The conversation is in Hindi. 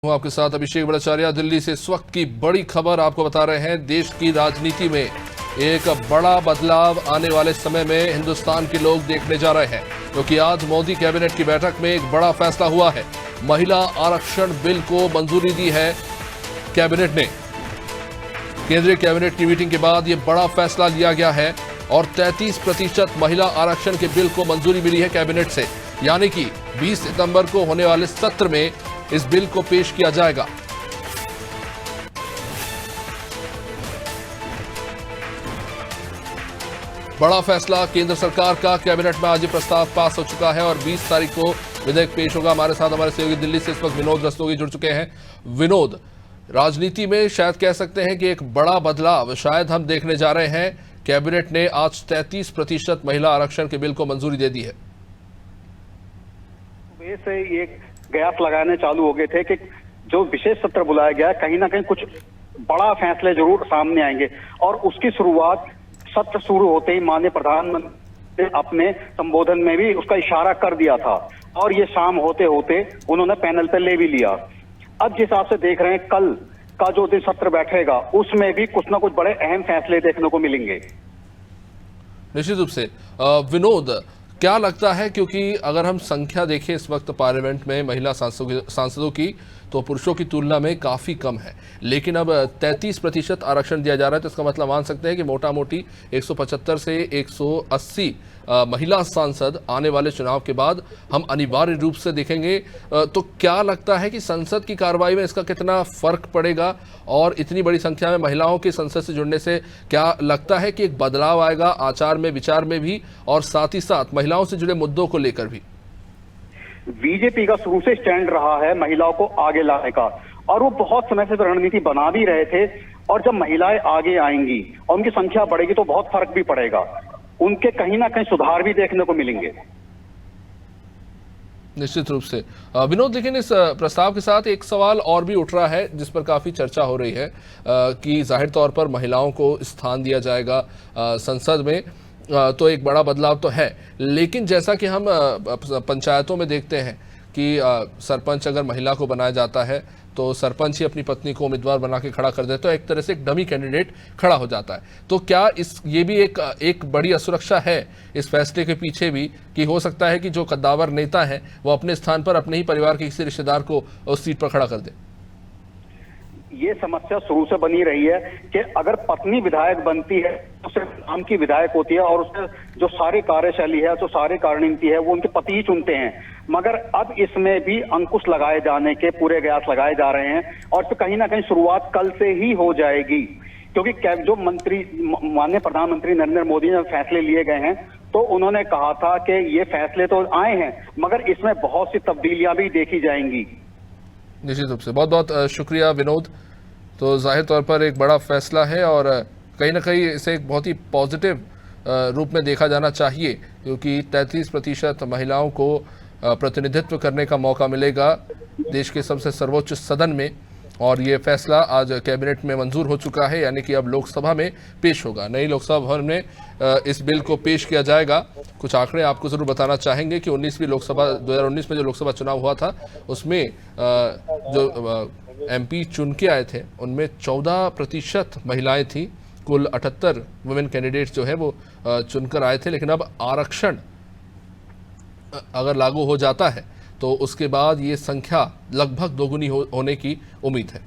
हूं आपके साथ अभिषेक भट्टाचार्य। दिल्ली से इस वक्त की बड़ी खबर आपको बता रहे हैं। देश की राजनीति में एक बड़ा बदलाव आने वाले समय में हिंदुस्तान के लोग देखने जा रहे हैं, क्योंकि आज मोदी कैबिनेट की बैठक में एक बड़ा फैसला हुआ है। महिला आरक्षण बिल को मंजूरी दी है कैबिनेट ने। केंद्रीय कैबिनेट की मीटिंग के बाद यह बड़ा फैसला लिया गया है और 33% महिला आरक्षण के बिल को मंजूरी मिली है कैबिनेट से, यानी कि 20 सितंबर को होने वाले सत्र में इस बिल को पेश किया जाएगा। बड़ा फैसला केंद्र सरकार का। कैबिनेट में आज ये प्रस्ताव पास हो चुका है और 20 तारीख को विधेयक पेश होगा। हमारे साथ हमारे सहयोगी दिल्ली से इस वक्त विनोद रस्तोगी जुड़ चुके हैं। विनोद, राजनीति में शायद कह सकते हैं कि एक बड़ा बदलाव शायद हम देखने जा रहे हैं। कैबिनेट ने आज 33% महिला आरक्षण के बिल को मंजूरी दे दी है। से ये कयास लगाने चालू हो गए थे कि जो विशेष सत्र बुलाया गया, कहीं ना कहीं कुछ बड़ा फैसले जरूर सामने आएंगे। और उसकी शुरुआत सत्र शुरू होते ही माननीय प्रधानमंत्री ने अपने संबोधन में भी उसका इशारा कर दिया था, और ये शाम होते होते उन्होंने पैनल पर ले भी लिया। अब जिस हिसाब से देख रहे हैं, कल का जो दिन सत्र बैठेगा उसमें भी कुछ ना कुछ बड़े अहम फैसले देखने को मिलेंगे। निश्चित रूप से। विनोद, क्या लगता है, क्योंकि अगर हम संख्या देखें इस वक्त पार्लियामेंट में महिला सांसदों की, तो पुरुषों की तुलना में काफ़ी कम है, लेकिन अब 33% आरक्षण दिया जा रहा है, तो इसका मतलब मान सकते हैं कि मोटा मोटी 175 से 180 महिला सांसद आने वाले चुनाव के बाद हम अनिवार्य रूप से देखेंगे। तो क्या लगता है कि संसद की कार्रवाई में इसका कितना फर्क पड़ेगा, और इतनी बड़ी संख्या में महिलाओं के संसद से जुड़ने से क्या लगता है कि एक बदलाव आएगा आचार में, विचार में भी, और साथ ही साथ महिलाओं से जुड़े मुद्दों को लेकर भी? बीजेपी का शुरू से स्टैंड रहा है महिलाओं को आगे लाने का, और वो बहुत समय से रणनीति बना भी रहे थे। और जब महिलाएं आगे आएंगी और उनकी संख्या बढ़ेगी तो बहुत फर्क भी पड़ेगा, उनके कहीं ना कहीं सुधार भी देखने को मिलेंगे। निश्चित रूप से। विनोद, लेकिन इस प्रस्ताव के साथ एक सवाल और भी उठ रहा है जिस पर काफी चर्चा हो रही है कि जाहिर तौर पर महिलाओं को स्थान दिया जाएगा संसद में, तो एक बड़ा बदलाव तो है, लेकिन जैसा कि हम पंचायतों में देखते हैं कि सरपंच अगर महिला को बनाया जाता है तो सरपंच ही अपनी पत्नी को उम्मीदवार बना के खड़ा कर देता है, तो एक तरह से एक डमी कैंडिडेट खड़ा हो जाता है। तो क्या ये भी एक बड़ी असुरक्षा है इस फैसले के पीछे भी, कि हो सकता है कि जो कद्दावर नेता है वो अपने स्थान पर अपने ही परिवार के किसी रिश्तेदार को उस सीट पर खड़ा कर दे? ये समस्या शुरू से बनी रही है कि अगर पत्नी विधायक बनती है तो सिर्फ नाम की विधायक होती है, और उसका जो सारी कार्यशैली है, जो सारी कार्यनीति है, वो उनके पति ही चुनते हैं। मगर अब इसमें भी अंकुश लगाए जाने के पूरे कयास लगाए जा रहे हैं, और तो कहीं ना कहीं शुरुआत कल से ही हो जाएगी, क्योंकि जो माननीय प्रधानमंत्री नरेंद्र मोदी ने फैसले लिए गए हैं, तो उन्होंने कहा था कि ये फैसले तो आए हैं मगर इसमें बहुत सी तब्दीलियां भी देखी जाएंगी। निश्चित रूप से। बहुत बहुत शुक्रिया विनोद। तो जाहिर तौर पर एक बड़ा फैसला है और कहीं ना कहीं इसे एक बहुत ही पॉजिटिव रूप में देखा जाना चाहिए, क्योंकि 33% महिलाओं को प्रतिनिधित्व करने का मौका मिलेगा देश के सबसे सर्वोच्च सदन में, और ये फैसला आज कैबिनेट में मंजूर हो चुका है, यानी कि अब लोकसभा में पेश होगा। नई लोकसभा भवन में इस बिल को पेश किया जाएगा। कुछ आंकड़े आपको जरूर बताना चाहेंगे कि 2019 में जो लोकसभा चुनाव हुआ था, उसमें जो MP चुन के आए थे उनमें 14% महिलाएं थी। कुल 78 वुमेन कैंडिडेट्स जो है वो चुनकर आए थे, लेकिन अब आरक्षण अगर लागू हो जाता है तो उसके बाद ये संख्या लगभग दोगुनी होने की उम्मीद है।